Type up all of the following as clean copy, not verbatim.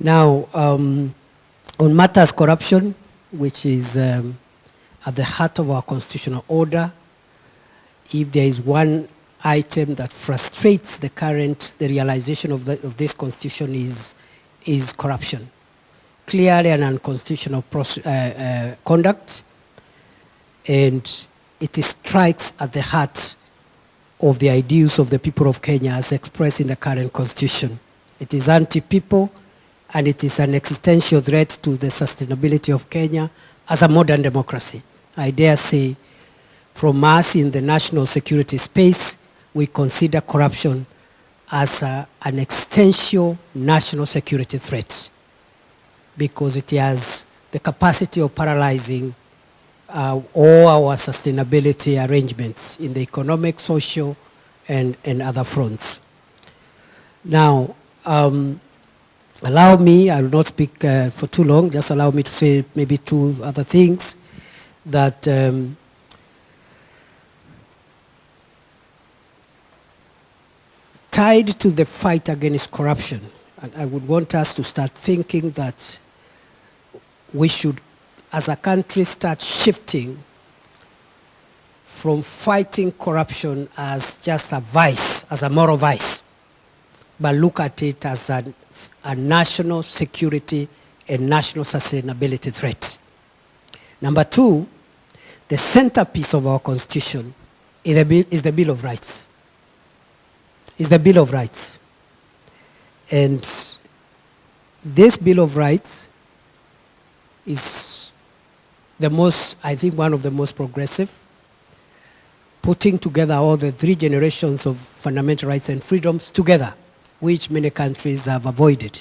Now, on matters corruption, which is at the heart of our constitutional order, if there is one item that frustrates the realization of this constitution is corruption. Clearly an unconstitutional conduct, and it strikes at the heart of the ideals of the people of Kenya as expressed in the current constitution. It is anti-people, and it is an existential threat to the sustainability of Kenya as a modern democracy. I dare say, from us in the national security space, we consider corruption as an existential national security threat, because it has the capacity of paralyzing all our sustainability arrangements in the economic, social, and other fronts. Now, allow me, I will not speak for too long, just allow me to say maybe two other things that tied to the fight against corruption. And I would want us to start thinking that we should, as a country, start shifting from fighting corruption as just a vice, as a moral vice, but look at it as a national security and national sustainability threat. Number two, the centerpiece of our constitution is the Bill of Rights. Is the Bill of Rights. And this Bill of Rights is the most, I think, one of the most progressive, putting together all the three generations of fundamental rights and freedoms together, which many countries have avoided.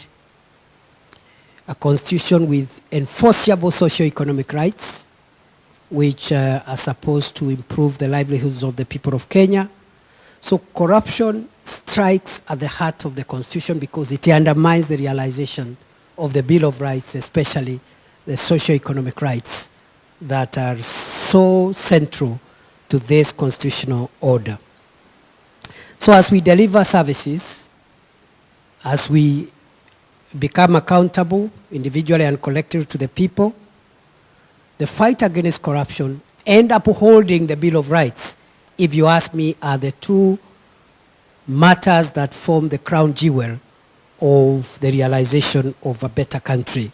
A constitution with enforceable socio-economic rights, which are supposed to improve the livelihoods of the people of Kenya. So corruption strikes at the heart of the constitution because it undermines the realization of the Bill of Rights, especially the socio-economic rights that are so central to this constitutional order. So as we deliver services, as we become accountable individually and collectively to the people, the fight against corruption and upholding the Bill of Rights, if you ask me, are the two matters that form the crown jewel of the realization of a better country